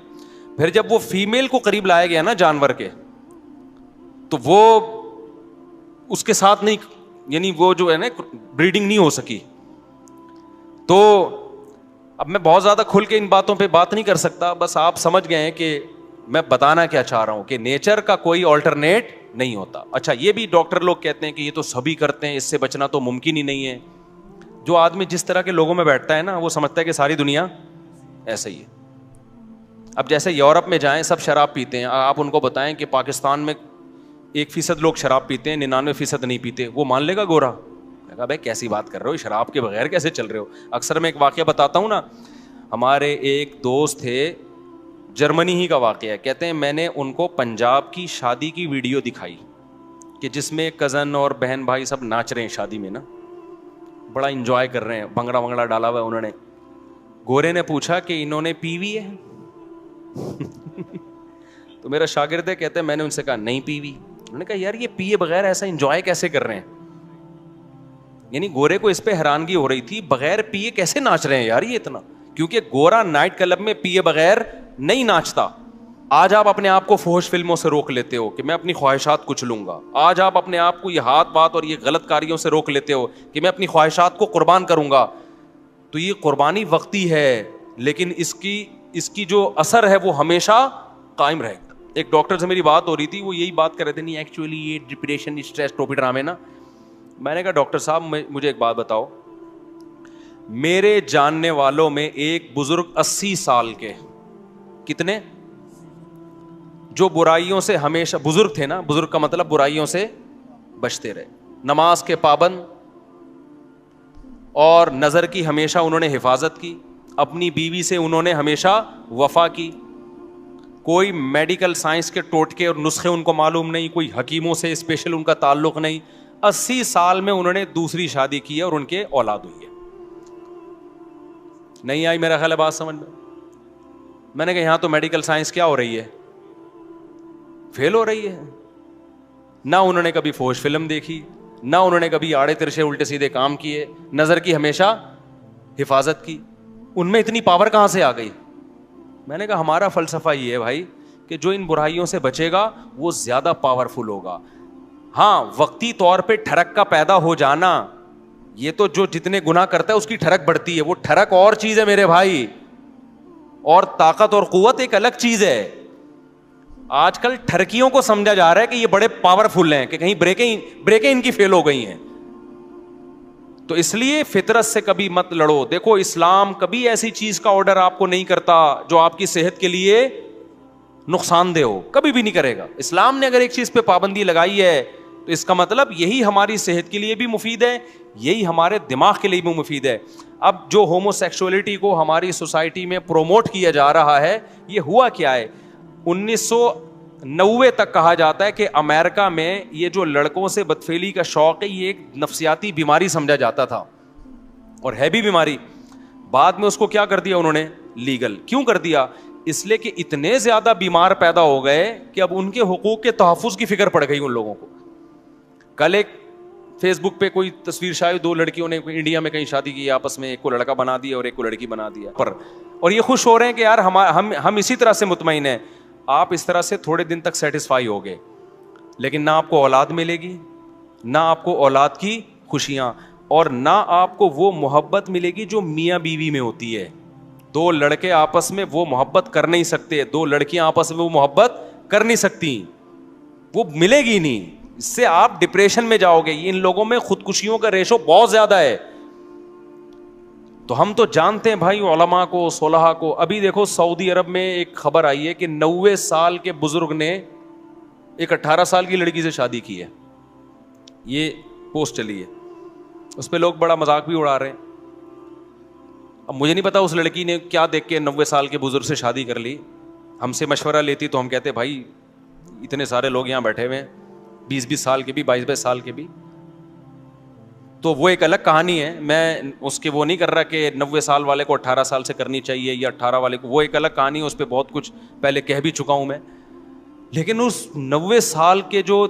پھر جب وہ فیمیل کو قریب لایا گیا نا جانور کے, تو وہ اس کے ساتھ نہیں, یعنی وہ جو ہے نا بریڈنگ نہیں ہو سکی, تو اب میں بہت زیادہ کھل کے ان باتوں پہ بات نہیں کر سکتا, بس آپ سمجھ گئے ہیں کہ میں بتانا کیا چاہ رہا ہوں کہ نیچر کا کوئی آلٹرنیٹ نہیں ہوتا. اچھا یہ بھی ڈاکٹر لوگ کہتے ہیں کہ یہ تو سبھی کرتے ہیں, اس سے بچنا تو ممکن ہی نہیں ہے. جو آدمی جس طرح کے لوگوں میں بیٹھتا ہے نا, وہ سمجھتا ہے کہ ساری دنیا ایسا ہی ہے. اب جیسے یورپ میں جائیں, سب شراب پیتے ہیں, آپ ان کو بتائیں کہ پاکستان میں 1% لوگ شراب پیتے ہیں, 99% نہیں پیتے, وہ مان لے گا گورا؟ کہا بھائی کیسی بات کر رہے ہو, شراب کے بغیر کیسے چل رہے ہو. اکثر میں ایک واقعہ بتاتا ہوں نا, ہمارے ایک دوست تھے, جرمنی ہی کا واقعہ ہے, کہتے ہیں میں نے ان کو پنجاب کی شادی کی ویڈیو دکھائی کہ جس میں کزن اور بہن بھائی سب ناچ رہے ہیں شادی میں نا, بڑا انجوائے کر رہے ہیں, بھنگڑا ونگڑا ڈالا ہوا ہے انہوں نے. گورے نے پوچھا کہ انہوں نے پی وی ہے؟ تو میرا شاگرد ہے, کہتے ہیں میں نے ان سے کہا نہیں پی وی. انہوں نے کہا یار یہ پیے بغیر ایسا انجوائے کیسے کر رہے ہیں. یعنی گورے کو اس پہ حیرانگی ہو رہی تھی, بغیر پیے کیسے ناچ رہے ہیں یار یہ اتنا, کیونکہ گورا نائٹ کلب میں پیے بغیر نہیں ناچتا. آج آپ اپنے آپ کو فحش فلموں سے روک لیتے ہو کہ میں اپنی خواہشات کچھ لوں گا, آج آپ اپنے آپ کو یہ ہاتھ بات اور یہ غلط کاریوں سے روک لیتے ہو کہ میں اپنی خواہشات کو قربان کروں گا, تو یہ قربانی وقتی ہے, لیکن اس کی جو اثر ہے وہ ہمیشہ قائم رہے گا. ایک ڈاکٹر سے میری بات ہو رہی تھی, وہ یہی بات کر رہے تھے, نہیں ایکچولی یہ ڈپریشن اسٹریس ٹوپی ڈرامے نا. میں نے کہا ڈاکٹر صاحب مجھے ایک بات بتاؤ, میرے جاننے والوں میں ایک بزرگ 80 سال کے, کتنے, جو برائیوں سے ہمیشہ, بزرگ تھے نا, بزرگ کا مطلب برائیوں سے بچتے رہے, نماز کے پابند, اور نظر کی ہمیشہ انہوں نے حفاظت کی, اپنی بیوی سے انہوں نے ہمیشہ وفا کی, کوئی میڈیکل سائنس کے ٹوٹکے اور نسخے ان کو معلوم نہیں, کوئی حکیموں سے اسپیشل ان کا تعلق نہیں. 80 سال میں انہوں نے دوسری شادی کی ہے اور ان کے اولاد ہوئی ہے. نہیں آئی میرا خیال ہے بات سمجھ میں. میں نے کہا یہاں تو میڈیکل سائنس کیا ہو رہی ہے, فیل ہو رہی ہے. نہ انہوں نے کبھی فحش فلم دیکھی, نہ انہوں نے کبھی آڑے ترچے الٹے سیدھے کام کیے, نظر کی ہمیشہ حفاظت کی. ان میں اتنی پاور کہاں سے آ گئی؟ میں نے کہا ہمارا فلسفہ یہ ہے بھائی کہ جو ان برائیوں سے بچے گا وہ زیادہ پاورفل ہوگا. ہاں وقتی طور پہ ٹھڑک کا پیدا ہو جانا, یہ تو جو جتنے گناہ کرتا ہے اس کی ٹھڑک بڑھتی ہے, وہ ٹھڑک اور چیز ہے میرے بھائی, اور طاقت اور قوت ایک الگ چیز ہے. آج کل ٹھرکیوں کو سمجھا جا رہا ہے کہ یہ بڑے پاورفل ہیں, کہ کہیں بریکیں ان کی فیل ہو گئی ہیں. تو اس لیے فطرت سے کبھی مت لڑو. دیکھو اسلام کبھی ایسی چیز کا آرڈر آپ کو نہیں کرتا جو آپ کی صحت کے لیے نقصان دہ ہو, کبھی بھی نہیں کرے گا. اسلام نے اگر ایک چیز پہ پابندی لگائی ہے تو اس کا مطلب یہی ہماری صحت کے لیے بھی مفید ہے, یہی ہمارے دماغ کے لیے بھی مفید ہے. اب جو ہومو سیکسولیٹی کو ہماری سوسائٹی میں پروموٹ کیا جا رہا ہے, یہ ہوا کیا ہے, 1990 تک کہا جاتا ہے کہ امریکہ میں یہ جو لڑکوں سے بدفعلی کا شوق ہے یہ ایک نفسیاتی بیماری سمجھا جاتا تھا, اور ہے بھی بیماری. بعد میں اس کو کیا کر دیا انہوں نے, لیگل. کیوں کر دیا؟ اس لیے کہ اتنے زیادہ بیمار پیدا ہو گئے کہ اب ان کے حقوق کے تحفظ کی فکر پڑ گئی ان لوگوں کو. کل ایک فیس بک پہ کوئی تصویر شاید 2 لڑکیوں نے انڈیا میں کہیں شادی کی آپس میں, ایک کو لڑکا بنا دیا اور ایک کو لڑکی بنا دیا اور یہ خوش ہو رہے ہیں کہ یار ہم اسی طرح سے مطمئن ہیں. آپ اس طرح سے تھوڑے دن تک سیٹسفائی ہو گئے, لیکن نہ آپ کو اولاد ملے گی, نہ آپ کو اولاد کی خوشیاں, اور نہ آپ کو وہ محبت ملے گی جو میاں بیوی میں ہوتی ہے. 2 لڑکے آپس میں وہ محبت کر نہیں سکتے, 2 لڑکیاں آپس میں وہ محبت کر نہیں سکتی, وہ ملے گی نہیں. اس سے آپ ڈپریشن میں جاؤ گے. ان لوگوں میں خودکشیوں کا ریشو بہت زیادہ ہے. تو ہم تو جانتے ہیں بھائی علماء کو, صلحاء کو. ابھی دیکھو سعودی عرب میں ایک خبر آئی ہے کہ 90 سال کے بزرگ نے ایک 18 سال کی لڑکی سے شادی کی ہے. یہ پوسٹ چلی ہے, اس پہ لوگ بڑا مذاق بھی اڑا رہے ہیں. اب مجھے نہیں پتا اس لڑکی نے کیا دیکھ کے 90 سال کے بزرگ سے شادی کر لی. ہم سے مشورہ لیتی تو ہم کہتے بھائی اتنے سارے لوگ یہاں بیٹھے ہوئے ہیں, 20-20 سال کے بھی, 22-22 سال کے بھی, تو وہ ایک الگ کہانی ہے. میں اس کے وہ نہیں کر رہا کہ 90 سال والے کو 18 سال سے کرنی چاہیے یا 18 والے کو, وہ ایک الگ کہانی ہے. اس پہ بہت کچھ پہلے کہہ بھی چکا ہوں میں. لیکن اس 90 سال کے جو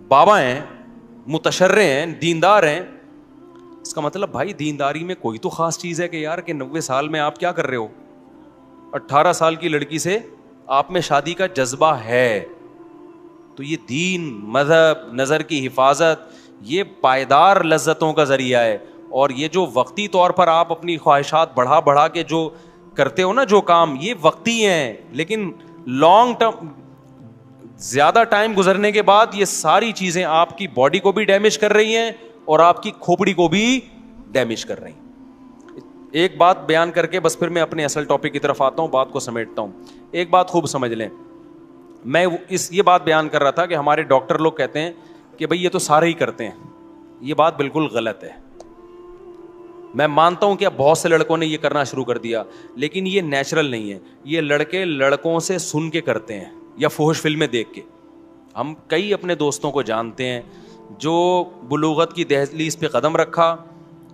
بابا ہیں, متشرع ہیں, دیندار ہیں, اس کا مطلب بھائی دینداری میں کوئی تو خاص چیز ہے کہ یار کہ 90 سال میں آپ کیا کر رہے ہو. 18 سال کی لڑکی سے آپ میں شادی کا جذبہ ہے, تو یہ دین, مذہب, نظر کی حفاظت, یہ پائیدار لذتوں کا ذریعہ ہے. اور یہ جو وقتی طور پر آپ اپنی خواہشات بڑھا بڑھا کے جو کرتے ہو نا جو کام, یہ وقتی ہیں, لیکن لانگ ٹرم زیادہ ٹائم گزرنے کے بعد یہ ساری چیزیں آپ کی باڈی کو بھی ڈیمیج کر رہی ہیں اور آپ کی کھوپڑی کو بھی ڈیمیج کر رہی ہیں. ایک بات بیان کر کے بس پھر میں اپنے اصل ٹاپک کی طرف آتا ہوں, بات کو سمیٹتا ہوں. ایک بات خوب سمجھ لیں, میں یہ بات بیان کر رہا تھا کہ ہمارے ڈاکٹر لوگ کہتے ہیں کہ بھئی یہ تو سارے ہی کرتے ہیں. یہ بات بالکل غلط ہے. میں مانتا ہوں کہ اب بہت سے لڑکوں نے یہ کرنا شروع کر دیا, لیکن یہ نیچرل نہیں ہے. یہ لڑکے لڑکوں سے سن کے کرتے ہیں یا فحش فلمیں دیکھ کے. ہم کئی اپنے دوستوں کو جانتے ہیں جو بلوغت کی دہلیز پہ قدم رکھا,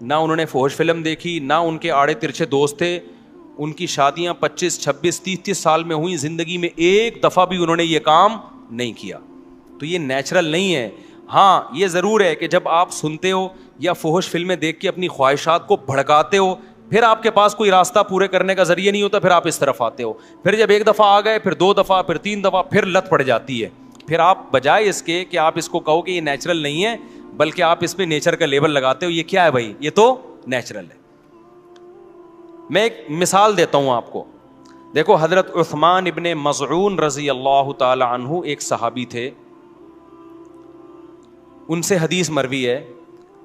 نہ انہوں نے فحش فلم دیکھی, نہ ان کے آڑے ترچھے دوست تھے, ان کی شادیاں 25, 26, 30 سال میں ہوئیں, زندگی میں ایک دفعہ بھی انہوں نے یہ کام نہیں کیا. تو یہ نیچرل نہیں ہے. ہاں یہ ضرور ہے کہ جب آپ سنتے ہو یا فحش فلمیں دیکھ کے اپنی خواہشات کو بھڑکاتے ہو, پھر آپ کے پاس کوئی راستہ پورے کرنے کا ذریعہ نہیں ہوتا, پھر آپ اس طرف آتے ہو. پھر جب ایک دفعہ آ گئے, پھر 2 دفعہ, پھر 3 دفعہ, پھر لت پڑ جاتی ہے. پھر آپ بجائے اس کے کہ آپ اس کو کہو کہ یہ نیچرل نہیں ہے, بلکہ آپ اس پہ نیچر کا لیبل لگاتے ہو. یہ کیا ہے بھائی, یہ تو نیچرل ہے. میں ایک مثال دیتا ہوں آپ کو. دیکھو حضرت عثمان ابن مظعون رضی اللہ تعالی عنہ ایک صحابی تھے, ان سے حدیث مروی ہے,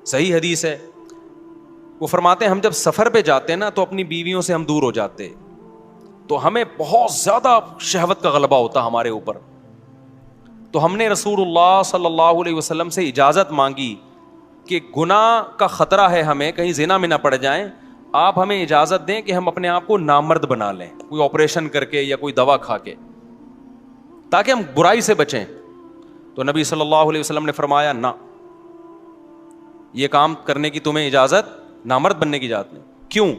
صحیح حدیث ہے. وہ فرماتے ہیں ہم جب سفر پہ جاتے ہیں نا تو اپنی بیویوں سے ہم دور ہو جاتے, تو ہمیں بہت زیادہ شہوت کا غلبہ ہوتا ہمارے اوپر. تو ہم نے رسول اللہ صلی اللہ علیہ وسلم سے اجازت مانگی کہ گناہ کا خطرہ ہے ہمیں, کہیں زنا میں نہ پڑ جائیں, آپ ہمیں اجازت دیں کہ ہم اپنے آپ کو نامرد بنا لیں, کوئی آپریشن کر کے یا کوئی دوا کھا کے, تاکہ ہم برائی سے بچیں. تو نبی صلی اللہ علیہ وسلم نے فرمایا نہ, یہ کام کرنے کی تمہیں اجازت, نامرد بننے کی اجازت نہیں. کیوں؟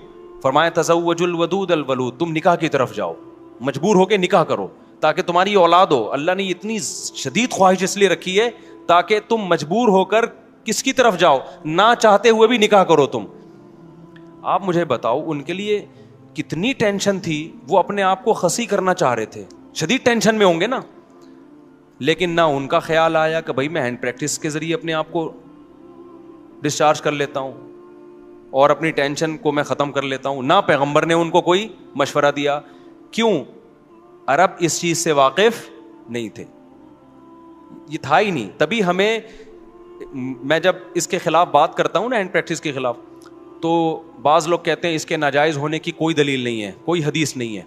فرمایا تزوج الودود الولود, تم نکاح کی طرف جاؤ, مجبور ہو کے نکاح کرو تاکہ تمہاری اولاد ہو. اللہ نے اتنی شدید خواہش اس لیے رکھی ہے تاکہ تم مجبور ہو کر کس کی طرف جاؤ, نہ چاہتے ہوئے بھی نکاح کرو تم. آپ مجھے بتاؤ ان کے لیے کتنی ٹینشن تھی, وہ اپنے آپ کو خسی کرنا چاہ رہے تھے, شدید ٹینشن میں ہوں گے نا, لیکن نہ ان کا خیال آیا کہ بھائی میں ہینڈ پریکٹس کے ذریعے اپنے آپ کو ڈسچارج کر لیتا ہوں اور اپنی ٹینشن کو میں ختم کر لیتا ہوں. نہ پیغمبر نے ان کو کوئی مشورہ دیا. کیوں؟ عرب اس چیز سے واقف نہیں تھے, یہ تھا ہی نہیں. تبھی ہمیں, میں جب اس کے خلاف بات کرتا ہوں نا, ہینڈ پریکٹس کے خلاف, تو بعض لوگ کہتے ہیں اس کے ناجائز ہونے کی کوئی دلیل نہیں ہے, کوئی حدیث نہیں ہے.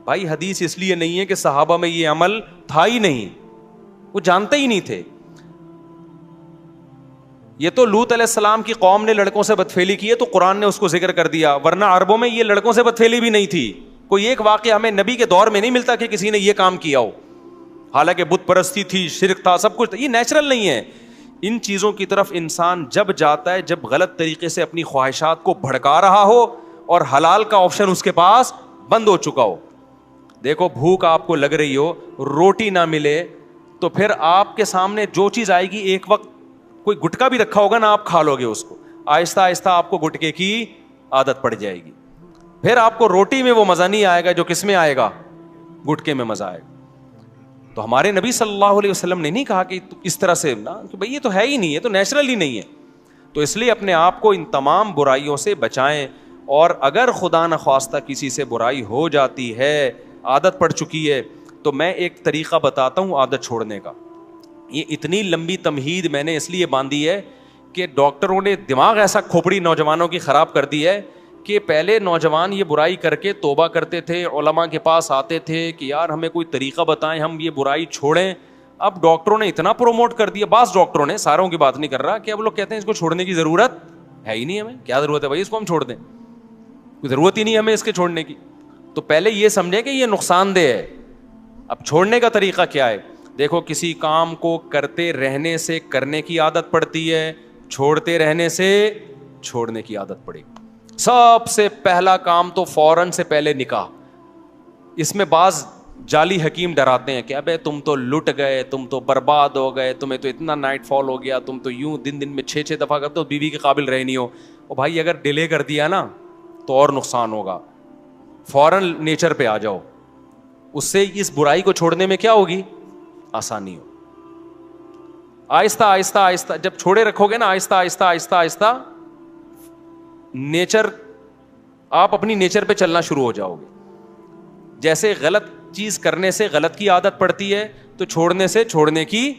بھائی حدیث اس لیے نہیں ہے کہ صحابہ میں یہ عمل تھا ہی نہیں, وہ جانتے ہی نہیں تھے. یہ تو لوط علیہ السلام کی قوم نے لڑکوں سے بدفعلی کی ہے تو قرآن نے اس کو ذکر کر دیا, ورنہ عربوں میں یہ لڑکوں سے بدفعلی بھی نہیں تھی. کوئی ایک واقعہ ہمیں نبی کے دور میں نہیں ملتا کہ کسی نے یہ کام کیا ہو, حالانکہ بت پرستی تھی, شرک تھا, سب کچھ. یہ نیچرل نہیں ہے. ان چیزوں کی طرف انسان جب جاتا ہے جب غلط طریقے سے اپنی خواہشات کو بھڑکا رہا ہو اور حلال کا آپشن اس کے پاس بند ہو چکا ہو. دیکھو بھوک آپ کو لگ رہی ہو, روٹی نہ ملے تو پھر آپ کے سامنے جو چیز آئے گی, ایک وقت کوئی گٹکا بھی رکھا ہوگا نا, آپ کھا لو گے اس کو, آہستہ آہستہ آپ کو گٹکے کی عادت پڑ جائے گی. پھر آپ کو روٹی میں وہ مزہ نہیں آئے گا جو کس میں آئے گا, گٹکے میں مزہ آئے گا. تو ہمارے نبی صلی اللہ علیہ وسلم نے نہیں کہا کہ اس طرح سے نا, کہ بھئی یہ تو ہے ہی نہیں, یہ تو نیچرل ہی نہیں ہے. تو اس لیے اپنے آپ کو ان تمام برائیوں سے بچائیں, اور اگر خدا نخواستہ کسی سے برائی ہو جاتی ہے, عادت پڑ چکی ہے, تو میں ایک طریقہ بتاتا ہوں عادت چھوڑنے کا. یہ اتنی لمبی تمہید میں نے اس لیے باندھی ہے کہ ڈاکٹروں نے دماغ ایسا کھوپڑی نوجوانوں کی خراب کر دی ہے کہ پہلے نوجوان یہ برائی کر کے توبہ کرتے تھے, علماء کے پاس آتے تھے کہ یار ہمیں کوئی طریقہ بتائیں, ہم یہ برائی چھوڑیں. اب ڈاکٹروں نے اتنا پروموٹ کر دیا, بعض ڈاکٹروں نے, ساروں کی بات نہیں کر رہا, کہ اب لوگ کہتے ہیں اس کو چھوڑنے کی ضرورت ہے ہی نہیں, ہمیں کیا ضرورت ہے بھائی اس کو ہم چھوڑ دیں, کوئی ضرورت ہی نہیں ہمیں اس کے چھوڑنے کی. تو پہلے یہ سمجھیں کہ یہ نقصان دہ ہے. اب چھوڑنے کا طریقہ کیا ہے؟ دیکھو کسی کام کو کرتے رہنے سے کرنے کی عادت پڑتی ہے, چھوڑتے رہنے سے چھوڑنے کی عادت پڑے گی. سب سے پہلا کام تو فوراً سے پہلے نکاح. اس میں بعض جعلی حکیم ڈراتے ہیں کہ ابے تم تو لٹ گئے, تم تو برباد ہو گئے, تمہیں تو اتنا نائٹ فال ہو گیا, تم تو یوں دن میں 6 دفعہ کرتے ہو, بیوی کے قابل رہے نہیں ہو. او بھائی اگر ڈیلے کر دیا نا تو اور نقصان ہوگا. فوراً نیچر پہ آ جاؤ, اس سے اس برائی کو چھوڑنے میں کیا ہوگی, آسانی ہو. آہستہ آہستہ آہستہ جب چھوڑے رکھو گے نا, آہستہ آہستہ آہستہ آہستہ نیچر, آپ اپنی نیچر پہ چلنا شروع ہو جاؤ گے. جیسے غلط چیز کرنے سے غلط کی عادت پڑتی ہے تو چھوڑنے سے چھوڑنے کی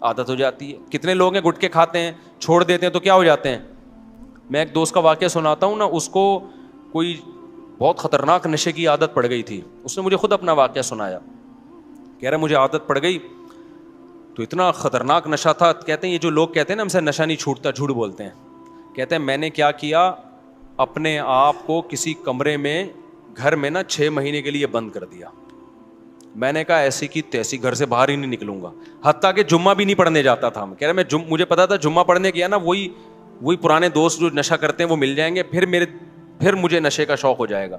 عادت ہو جاتی ہے. کتنے لوگ ہیں گٹکے کھاتے ہیں, چھوڑ دیتے ہیں تو کیا ہو جاتے ہیں. میں ایک دوست کا واقعہ سناتا ہوں نا, اس کو کوئی بہت خطرناک نشے کی عادت پڑ گئی تھی. اس نے مجھے خود اپنا واقعہ سنایا, کہہ رہا مجھے عادت پڑ گئی تو اتنا خطرناک نشہ تھا. کہتے ہیں یہ جو لوگ کہتے ہیں نا ہم سے نشہ نہیں چھوٹتا, جھوٹ بولتے ہیں. کہتے ہیں میں نے کیا کیا, اپنے آپ کو کسی کمرے میں گھر میں نا 6 مہینے کے لیے بند کر دیا. میں نے کہا ایسی کی تیسی گھر سے باہر ہی نہیں نکلوں گا, حتیٰ کہ جمعہ بھی نہیں پڑھنے جاتا تھا. کہہ رہا مجھے پتا تھا جمعہ پڑھنے گیا نا وہی پرانے دوست جو نشہ کرتے ہیں وہ مل جائیں گے, پھر مجھے نشے کا شوق ہو جائے گا.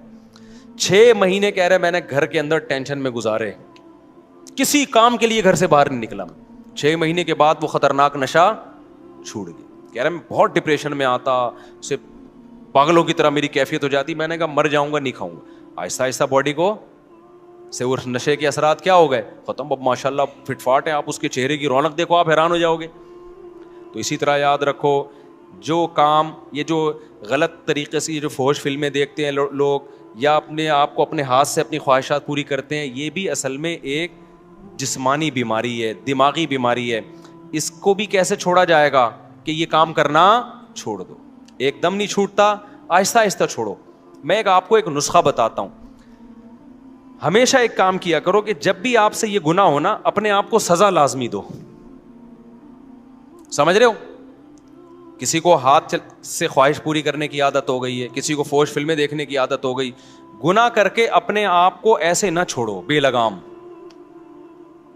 6 مہینے کہہ رہے میں نے گھر کے اندر ٹینشن میں گزارے, کسی کام کے لیے گھر سے باہر نہیں نکلا. 6 مہینے کے بعد وہ خطرناک نشہ چھوٹ گیا. کہہ رہا میں بہت ڈپریشن میں آتا, اسے پاگلوں کی طرح میری کیفیت ہو جاتی. میں نے کہا مر جاؤں گا نہیں کھاؤں گا. آہستہ آہستہ باڈی کو سے اس نشے کے اثرات کیا ہو گئے, ختم. اب ماشاء اللہ فٹ فاٹ ہے, آپ اس کے چہرے کی رونق دیکھو آپ حیران ہو جاؤ گے. تو اسی طرح یاد رکھو, جو کام یہ جو غلط طریقے سے یہ جو فحش فلمیں دیکھتے ہیں لوگ, یا اپنے آپ کو اپنے ہاتھ سے اپنی خواہشات پوری کرتے ہیں, یہ بھی اصل میں ایک جسمانی بیماری ہے, دماغی بیماری ہے. اس کو بھی کیسے چھوڑا جائے گا کہ یہ کام کرنا چھوڑ دو. ایک دم نہیں چھوٹتا, آہستہ آہستہ چھوڑو. میں آپ کو ایک نسخہ بتاتا ہوں. ہمیشہ ایک کام کیا کرو کہ جب بھی آپ سے یہ گناہ ہو نا, اپنے آپ کو سزا لازمی دو. سمجھ رہے ہو, کسی کو ہاتھ سے خواہش پوری کرنے کی عادت ہو گئی ہے, کسی کو فحش فلمیں دیکھنے کی عادت ہو گئی, گناہ کر کے اپنے آپ کو ایسے نہ چھوڑو بے لگام.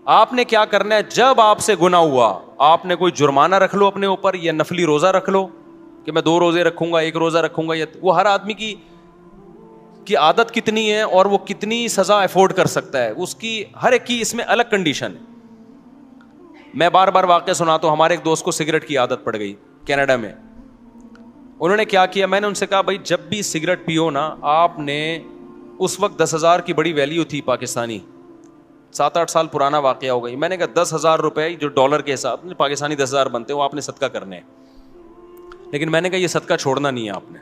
آپ نے کیا کرنا ہے, جب آپ سے گناہ ہوا آپ نے کوئی جرمانہ رکھ لو اپنے اوپر, یا نفلی روزہ رکھ لو کہ میں 2 روزے رکھوں گا, 1 روزہ رکھوں گا. یا وہ ہر آدمی کی عادت کتنی ہے اور وہ کتنی سزا افورڈ کر سکتا ہے, اس کی ہر ایک کی اس میں الگ کنڈیشن ہے. میں بار بار واقعہ سناتا ہوں. ہمارے ایک دوست کو سگریٹ کی عادت پڑ گئی کینیڈا میں. انہوں نے کیا کیا, میں نے ان سے کہا بھائی جب بھی سگریٹ پیو نا, آپ نے اس وقت 10,000 کی بڑی ویلیو تھی پاکستانی, 7-8 سال پرانا واقعہ ہو گئی. میں نے کہا 10,000 روپے جو ڈالر کے حساب میں پاکستانی 10,000 بنتے ہیں, وہ آپ نے صدقہ کرنے ہیں. لیکن میں نے کہا یہ صدقہ چھوڑنا نہیں ہے آپ نے.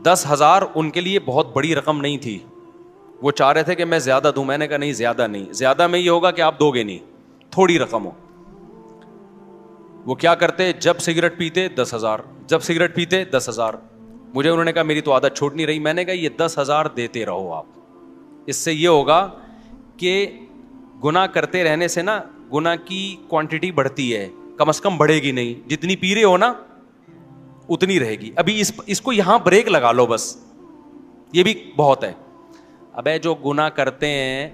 10,000 ان کے لیے بہت بڑی رقم نہیں تھی. وہ چاہ رہے تھے کہ میں زیادہ دوں. میں نے کہا نہیں زیادہ نہیں, زیادہ میں یہ ہوگا کہ آپ دو گے نہیں, تھوڑی رقم ہو. وہ کیا کرتے, جب سگریٹ پیتے 10,000, جب سگریٹ پیتے 10,000. مجھے انہوں نے کہا میری تو عادت چھوٹ نہیں رہی. میں نے کہا یہ 10,000 دیتے رہو آپ, اس سے یہ ہوگا کہ گناہ کرتے رہنے سے نا گناہ کی کوانٹٹی بڑھتی ہے, کم از کم بڑھے گی نہیں. جتنی پی رہے ہو نا اتنی رہے گی. ابھی اس کو یہاں بریک لگا لو بس, یہ بھی بہت ہے. ابے جو گناہ کرتے ہیں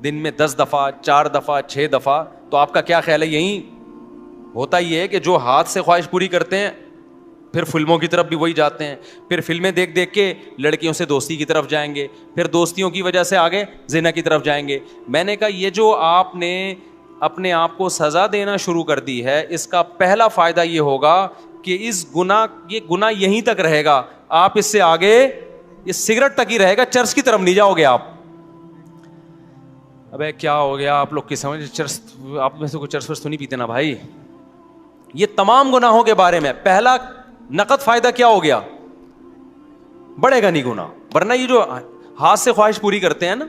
دن میں 10 دفعہ 4 دفعہ 6 دفعہ, تو آپ کا کیا خیال ہے, یہی ہوتا ہی ہے کہ جو ہاتھ سے خواہش پوری کرتے ہیں پھر فلموں کی طرف بھی وہی جاتے ہیں, پھر فلمیں دیکھ دیکھ کے لڑکیوں سے دوستی کی طرف جائیں گے, پھر دوستیوں کی وجہ سے آگے زنا کی طرف جائیں گے. میں نے کہا یہ جو آپ نے اپنے آپ کو سزا دینا شروع کر دی ہے, اس کا پہلا فائدہ یہ ہوگا کہ یہ گناہ یہیں تک رہے گا, آپ اس سے آگے یہ سگریٹ تک ہی رہے گا, چرس کی طرف نہیں جاؤ گے آپ. ابے کیا ہو گیا آپ لوگ کی سمجھ, چرس آپ میں سے کوئی چرس ورس تو نہیں پیتے نا بھائی. یہ تمام گناہوں کے بارے میں پہلا نقد فائدہ کیا ہو گیا, بڑھے گا نہیں گناہ. ورنہ یہ جو ہاتھ سے خواہش پوری کرتے ہیں نا,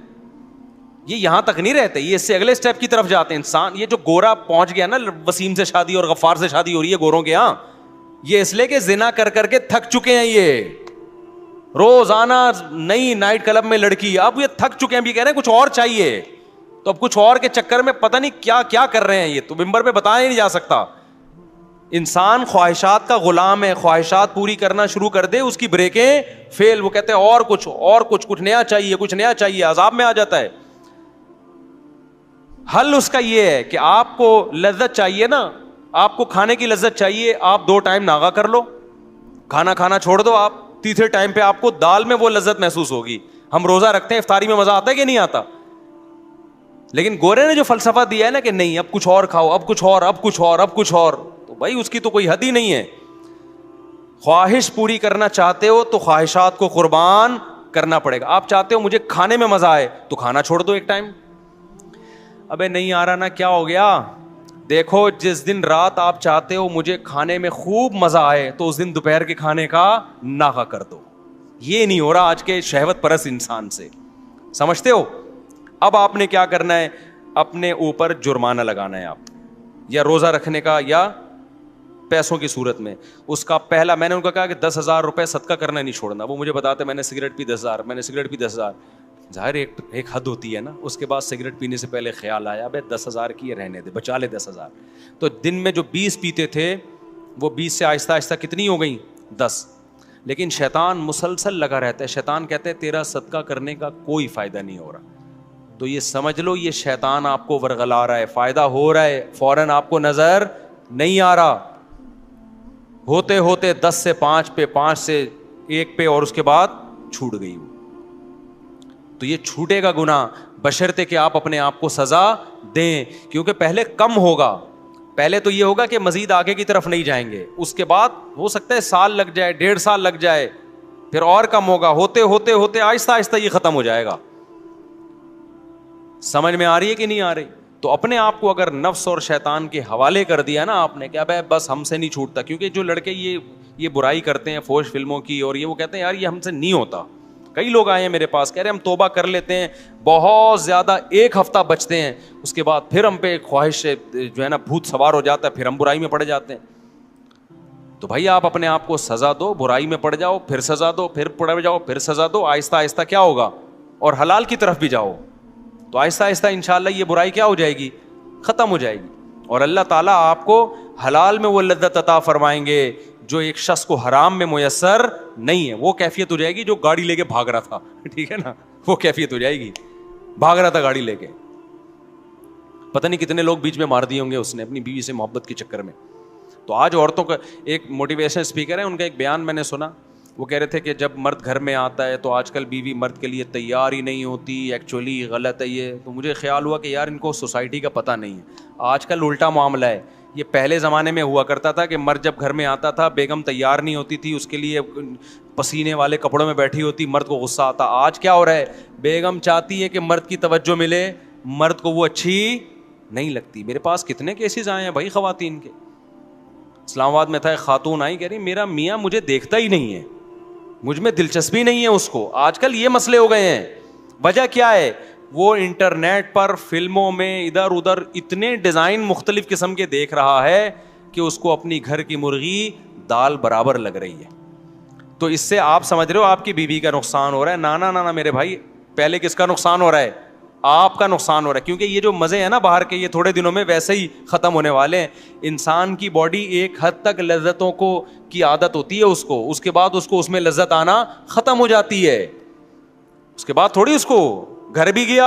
یہ یہاں تک نہیں رہتے, یہ اس سے اگلے سٹیپ کی طرف جاتے ہیں. انسان یہ جو گورا پہنچ گیا نا, وسیم سے شادی اور غفار سے شادی ہو رہی ہے گوروں کے ہاں, یہ اس لیے کہ زنا کر کر کے تھک چکے ہیں. یہ روزانہ نئی نائٹ کلب میں لڑکی, اب یہ تھک چکے ہیں, بھی کہہ رہے ہیں کچھ اور چاہیے. تو اب کچھ اور کے چکر میں پتہ نہیں کیا کیا کر رہے ہیں, یہ تو ممبر پہ بتایا ہی نہیں جا سکتا. انسان خواہشات کا غلام ہے, خواہشات پوری کرنا شروع کر دے, اس کی بریکیں فیل. وہ کہتے ہیں اور کچھ نیا چاہیے, کچھ نیا چاہیے, عذاب میں آ جاتا ہے. حل اس کا یہ ہے کہ آپ کو لذت چاہیے نا, آپ کو کھانے کی لذت چاہیے, آپ 2 ٹائم ناغا کر لو, کھانا چھوڑ دو. آپ تیسرے ٹائم پہ آپ کو دال میں وہ لذت محسوس ہوگی. ہم روزہ رکھتے ہیں, افطاری میں مزہ آتا ہے کہ نہیں آتا, لیکن گورے نے جو فلسفہ دیا ہے نا کہ نہیں اب کچھ اور کھاؤ, اب کچھ اور, تو بھائی اس کی تو کوئی حد ہی نہیں ہے. خواہش پوری کرنا چاہتے ہو تو خواہشات کو قربان کرنا پڑے گا. آپ چاہتے ہو مجھے کھانے میں مزہ آئے تو کھانا چھوڑ دو ایک ٹائم. ابے نہیں آ رہا نا, کیا ہو گیا, دیکھو جس دن رات آپ چاہتے ہو مجھے کھانے میں خوب مزہ آئے تو اس دن دوپہر کے کھانے کا ناغہ کر دو. یہ نہیں ہو رہا آج کے شہوت پرست انسان سے, سمجھتے ہو؟ اب آپ نے کیا کرنا ہے, اپنے اوپر جرمانہ لگانا ہے آپ, یا روزہ رکھنے کا یا پیسوں کی صورت میں. اس کا پہلا, میں نے ان کو کہا کہ 10,000 روپے صدقہ کرنا نہیں چھوڑنا. وہ مجھے بتاتے میں نے سگریٹ پی 10,000, میں نے سگریٹ پی 10,000. ظاہر ایک حد ہوتی ہے نا. اس کے بعد سگریٹ پینے سے پہلے خیال آیا بھائی 10,000 کی رہنے دے, بچا لے 10,000. تو دن میں جو 20 پیتے تھے وہ 20 سے آہستہ آہستہ کتنی ہو گئیں, 10. لیکن شیطان مسلسل لگا رہتا ہے. شیطان کہتے ہیں تیرا صدقہ کرنے کا کوئی فائدہ نہیں ہو رہا. تو یہ سمجھ لو یہ شیطان آپ کو ورغلا رہا ہے, فائدہ ہو رہا ہے, فوراً آپ کو نظر نہیں آ رہا. ہوتے ہوتے 10 سے 5 پہ, 5 سے 1 پہ, اور اس کے بعد چھوٹ گئی وہ. تو یہ چھوٹے گا گناہ بشرطے کہ آپ اپنے آپ کو سزا دیں, کیونکہ پہلے کم ہوگا. پہلے تو یہ ہوگا کہ مزید آگے کی طرف نہیں جائیں گے, اس کے بعد ہو سکتا ہے سال لگ جائے, 1.5 سال لگ جائے, پھر اور کم ہوگا. ہوتے ہوتے ہوتے آہستہ آہستہ یہ ختم ہو جائے گا. سمجھ میں آ رہی ہے کہ نہیں آ رہی؟ تو اپنے آپ کو اگر نفس اور شیطان کے حوالے کر دیا نا آپ نے, کیا بھائی بس ہم سے نہیں چھوٹتا. کیونکہ جو لڑکے یہ برائی کرتے ہیں فوش فلموں کی, اور یہ وہ کہتے ہیں یار یہ ہم سے نہیں ہوتا. کئی لوگ آئے ہیں میرے پاس کہہ رہے ہم توبہ کر لیتے ہیں, بہت زیادہ 1 ہفتہ بچتے ہیں, اس کے بعد پھر ہم پہ خواہش جو ہے نا بھوت سوار ہو جاتا ہے, پھر ہم برائی میں پڑ جاتے ہیں. تو بھائی آپ اپنے آپ کو سزا دو, برائی میں پڑ جاؤ, پھر سزا دو, پھر پڑ جاؤ, پھر سزا دو. آہستہ آہستہ کیا ہوگا, اور حلال کی طرف بھی جاؤ, تو آہستہ آہستہ انشاءاللہ یہ برائی کیا ہو جائے گی, ختم ہو جائے گی. اور اللہ تعالیٰ آپ کو حلال میں وہ لذت عطا فرمائیں گے جو ایک شخص کو حرام میں میسر نہیں ہے. وہ کیفیت ہو جائے گی جو گاڑی لے کے بھاگ رہا تھا, ٹھیک ہے نا, وہ کیفیت ہو جائے گی. بھاگ رہا تھا گاڑی لے کے, پتہ نہیں کتنے لوگ بیچ میں مار دیے ہوں گے اس نے اپنی بیوی سے محبت کے چکر میں. تو آج عورتوں کا ایک موٹیویشن اسپیکر ہے, ان کا ایک بیان میں نے سنا, وہ کہہ رہے تھے کہ جب مرد گھر میں آتا ہے تو آج کل بیوی مرد کے لیے تیار ہی نہیں ہوتی. ایکچولی غلط ہے یہ. تو مجھے خیال ہوا کہ یار ان کو سوسائٹی کا پتہ نہیں ہے. آج کل الٹا معاملہ ہے. یہ پہلے زمانے میں ہوا کرتا تھا کہ مرد جب گھر میں آتا تھا بیگم تیار نہیں ہوتی تھی, اس کے لیے پسینے والے کپڑوں میں بیٹھی ہوتی, مرد کو غصہ آتا. آج کیا ہو رہا ہے, بیگم چاہتی ہے کہ مرد کی توجہ ملے, مرد کو وہ اچھی نہیں لگتی. میرے پاس کتنے کیسز آئے ہیں بھائی خواتین کے. اسلام آباد میں تھا ایک خاتون آئی, کہہ رہی میرا میاں مجھے دیکھتا ہی نہیں ہے, مجھ میں دلچسپی نہیں ہے اس کو. آج کل یہ مسئلے ہو گئے ہیں. وجہ کیا ہے, وہ انٹرنیٹ پر فلموں میں ادھر ادھر اتنے ڈیزائن مختلف قسم کے دیکھ رہا ہے کہ اس کو اپنی گھر کی مرغی دال برابر لگ رہی ہے. تو اس سے آپ سمجھ رہے ہو آپ کی بیوی کا نقصان ہو رہا ہے. نانا نانا میرے بھائی, پہلے کس کا نقصان ہو رہا ہے, آپ کا نقصان ہو رہا ہے. کیونکہ یہ جو مزے ہیں نا باہر کے, یہ تھوڑے دنوں میں ویسے ہی ختم ہونے والے ہیں. انسان کی باڈی ایک حد تک لذتوں کو کی عادت ہوتی ہے اس کو, اس کے بعد اس کو اس میں لذت آنا ختم ہو جاتی ہے. اس کے بعد تھوڑی اس کو گھر بھی گیا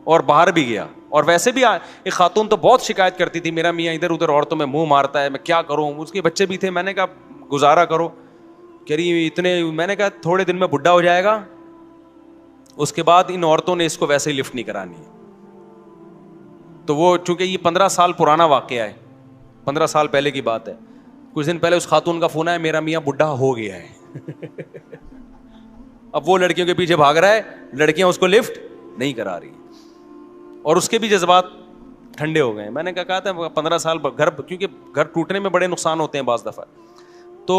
اور باہر بھی گیا. اور ویسے بھی ایک خاتون تو بہت شکایت کرتی تھی, میرا میاں ادھر ادھر عورتوں میں منہ مارتا ہے, میں کیا کروں. اس کے بچے بھی تھے, میں نے کہا گزارا کرو. کہہ رہی اتنے, میں نے کہا تھوڑے دن میں بڈھا ہو جائے گا, اس کے بعد ان عورتوں نے اس کو ویسے ہی لفٹ نہیں کرانی ہے. تو وہ چونکہ یہ 15 سال پرانا واقعہ ہے, 15 سال پہلے کی بات ہے. کچھ دن پہلے اس خاتون کا فون آیا, میرا میاں بڈھا ہو گیا ہے. اب وہ لڑکیوں کے پیچھے بھاگ رہا ہے, لڑکیاں اس کو لفٹ نہیں کرا رہی, اور اس کے بھی جذبات ٹھنڈے ہو گئے. میں نے کہا تھا 15 سال گھر, کیونکہ گھر ٹوٹنے میں بڑے نقصان ہوتے ہیں بعض دفعہ. تو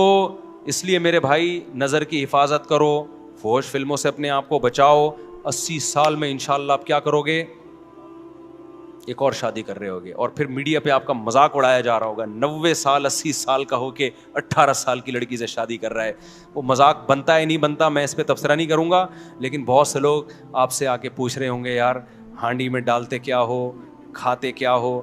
اس لیے میرے بھائی نظر کی حفاظت کرو, فحش فلموں سے اپنے آپ کو بچاؤ. 80 سال میں انشاءاللہ آپ کیا کرو گے, ایک اور شادی کر رہے ہوگے, اور پھر میڈیا پہ آپ کا مذاق اڑایا جا رہا ہوگا. 90 سال 80 سال کا ہو کے 18 سال کی لڑکی سے شادی کر رہا ہے. وہ مذاق بنتا ہے نہیں بنتا, میں اس پہ تبصرہ نہیں کروں گا, لیکن بہت سے لوگ آپ سے آ کے پوچھ رہے ہوں گے یار ہانڈی میں ڈالتے کیا ہو, کھاتے کیا ہو.